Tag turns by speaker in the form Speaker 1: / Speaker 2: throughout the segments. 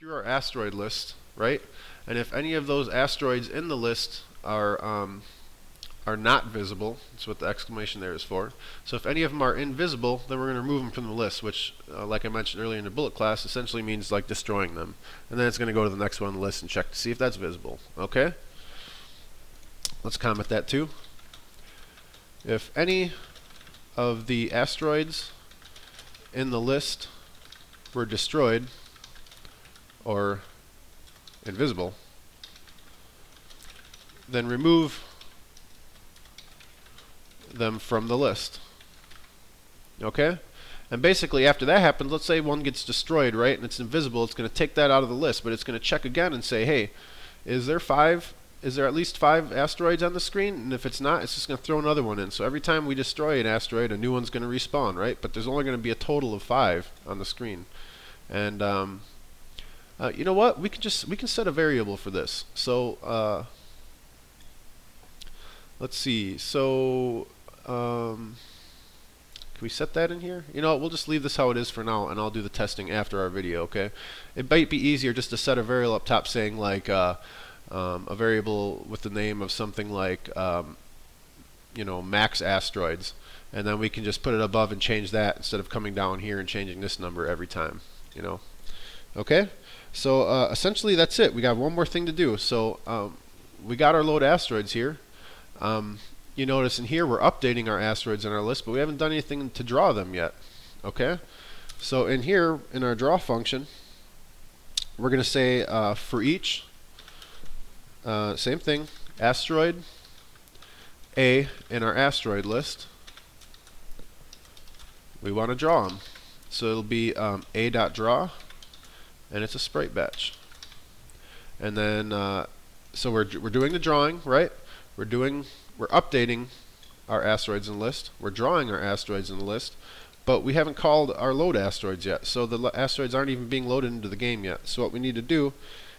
Speaker 1: through our asteroid list, right? And if any of those asteroids in the list are not visible, that's what the exclamation there is for. So if any of them are invisible, then we're going to remove them from the list, which, like I mentioned earlier in the bullet class, essentially means like destroying them. And then it's going to go to the next one on the list and check to see if that's visible. Okay? Let's comment that too. If any of the asteroids in the list were destroyed or invisible, then remove them from the list. Okay? And basically after that happens, let's say one gets destroyed, right, and it's invisible, it's going to take that out of the list, but it's going to check again and say, hey, is there at least 5 asteroids on the screen? And if it's not, it's just going to throw another one in. So every time we destroy an asteroid, a new one's going to respawn, right? But there's only going to be a total of 5 on the screen. And you know what? We can set a variable for this. So let's see. So can we set that in here? You know what? We'll just leave this how it is for now, and I'll do the testing after our video. Okay? It might be easier just to set a variable up top saying like a variable with the name of something like you know, max asteroids, and then we can just put it above and change that instead of coming down here and changing this number every time. You know? Okay? So essentially that's it. We got one more thing to do. So we got our load asteroids here. You notice in here we're updating our asteroids in our list, but we haven't done anything to draw them yet. Okay? So in here, in our draw function, we're going to say for each, same thing, asteroid A in our asteroid list, we want to draw them. So it'll be a.draw, and it's a sprite batch. And then, so we're doing the drawing, right? We're updating our asteroids in the list. We're drawing our asteroids in the list, but we haven't called our load asteroids yet. So the asteroids aren't even being loaded into the game yet. So what we need to do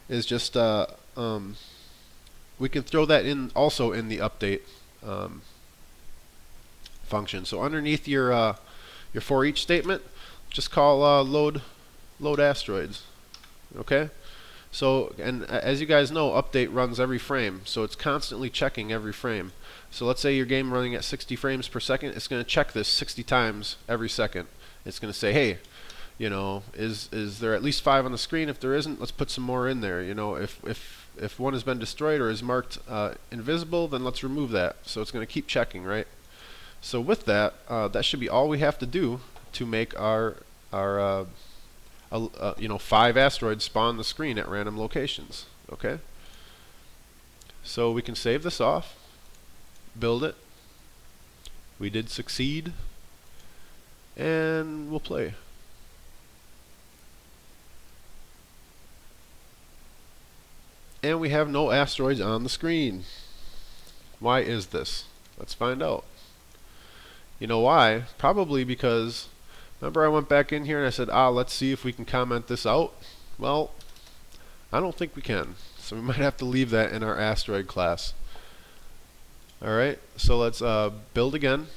Speaker 1: is just we can throw that in also in the update function. So underneath your for each statement, just call load asteroids. Okay? So, and as you guys know, update runs every frame, so it's constantly checking every frame. So let's say your game running at 60 frames per second, it's going to check this 60 times every second. It's going to say, hey, you know, is there at least 5 on the screen? If there isn't, let's put some more in there. You know, if one has been destroyed or is marked invisible, then let's remove that. So it's going to keep checking, right? So with that, that should be all we have to do to make our you know, 5 asteroids spawn the screen at random locations. Okay? So we can save this off, build it. We did succeed, and we'll play. And we have no asteroids on the screen. Why is this? Let's find out. You know why? Probably because, remember I went back in here and I said, let's see if we can comment this out. Well, I don't think we can. So we might have to leave that in our asteroid class. Alright, so let's build again.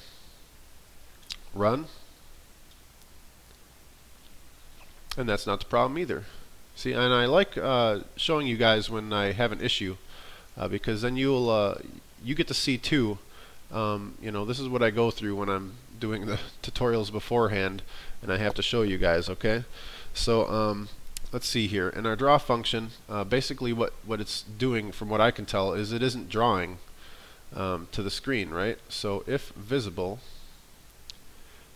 Speaker 1: Run. And that's not the problem either. See, and I like showing you guys when I have an issue, because then you get to see too. You know, this is what I go through when I'm doing the tutorials beforehand, and I have to show you guys. Okay, so let's see here. In our draw function, basically what it's doing, from what I can tell, is it isn't drawing to the screen, right? So if visible,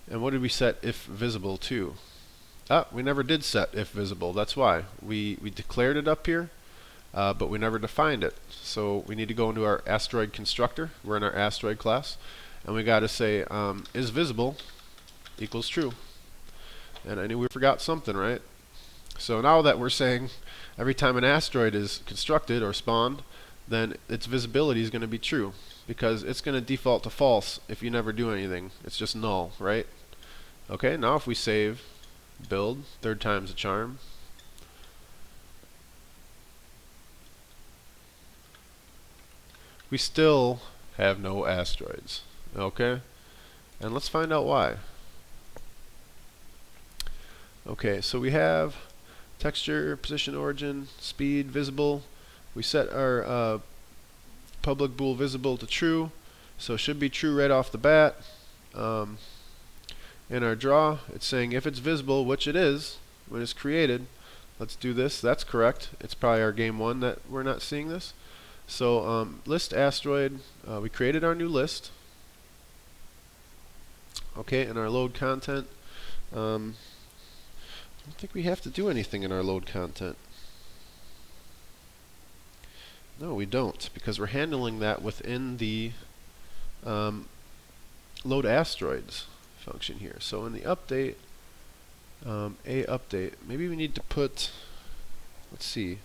Speaker 1: and what did we set if visible to? We never did set if visible. That's why we declared it up here, but we never defined it. So we need to go into our asteroid constructor. We're in our asteroid class, and we got to say is visible equals true. And I knew we forgot something, right? So now that we're saying every time an asteroid is constructed or spawned, then its visibility is going to be true, because it's going to default to false if you never do anything. It's just null, right? Okay, now if we save, build, third time's a charm. We still have no asteroids. Okay? And let's find out why. Okay, so we have Texture, position, origin, speed, visible. We set our public bool visible to true, so it should be true right off the bat. In our draw, it's saying if it's visible, which it is when it's created. Let's do this. That's correct. It's probably our game 1 that we're not seeing this. So list asteroid, we created our new list. Okay, in our load content, I don't think we have to do anything in our load content. No, we don't, because we're handling that within the load asteroids function here. So in the update, a update, maybe we need to put, let's see,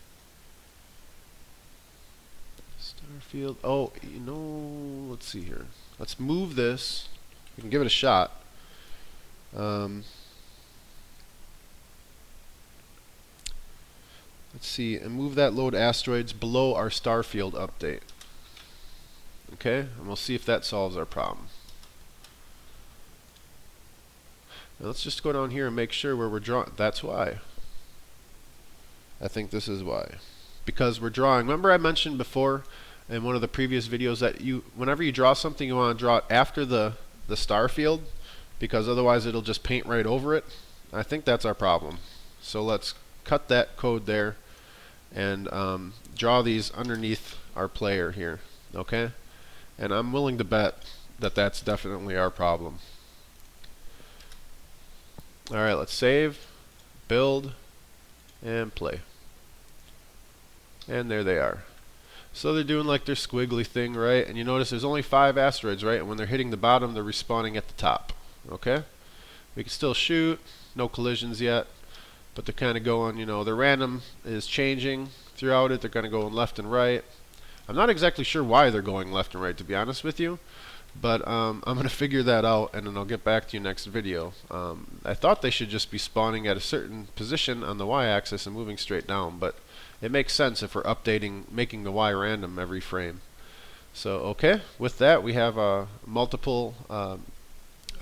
Speaker 1: Starfield. Oh, you know, let's see here. Let's move this. We can give it a shot. Let's see, and move that load asteroids below our Starfield update. Okay, and we'll see if that solves our problem. Now let's just go down here and make sure where we're drawing. That's why. I think this is why. Because we're drawing. Remember I mentioned before in one of the previous videos that whenever you draw something, you want to draw it after the star field, because otherwise it'll just paint right over it. I think that's our problem. So let's cut that code there and draw these underneath our player here. Okay? And I'm willing to bet that that's definitely our problem. Alright, let's save, build, and play. And there they are. So they're doing like their squiggly thing, right? And you notice there's only 5 asteroids, right? And when they're hitting the bottom, they're respawning at the top. Okay? We can still shoot, no collisions yet, but they're kind of going, you know, the random is changing throughout it. They're kind of going left and right. I'm not exactly sure why they're going left and right, to be honest with you. But I'm going to figure that out, and then I'll get back to you next video. I thought they should just be spawning at a certain position on the y-axis and moving straight down, but it makes sense if we're updating, making the y random every frame. So, okay, with that we have multiple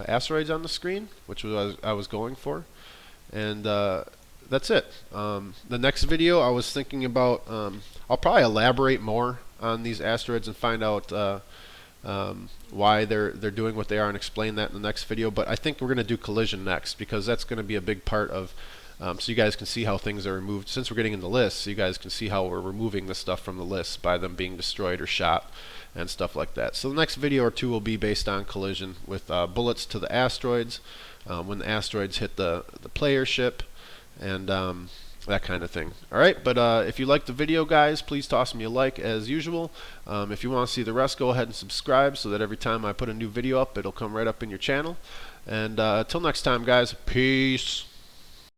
Speaker 1: asteroids on the screen, which was I was going for, and that's it. The next video I was thinking about, I'll probably elaborate more on these asteroids and find out why they're doing what they are and explain that in the next video. But I think we're going to do collision next, because that's going to be a big part of, so you guys can see how things are removed. Since we're getting in the list, so you guys can see how we're removing the stuff from the list by them being destroyed or shot and stuff like that. So the next video or two will be based on collision with bullets to the asteroids, when the asteroids hit the player ship, and that kind of thing. Alright, but if you liked the video, guys, please toss me a like as usual. If you want to see the rest, go ahead and subscribe so that every time I put a new video up, it'll come right up in your channel. And until next time, guys, peace.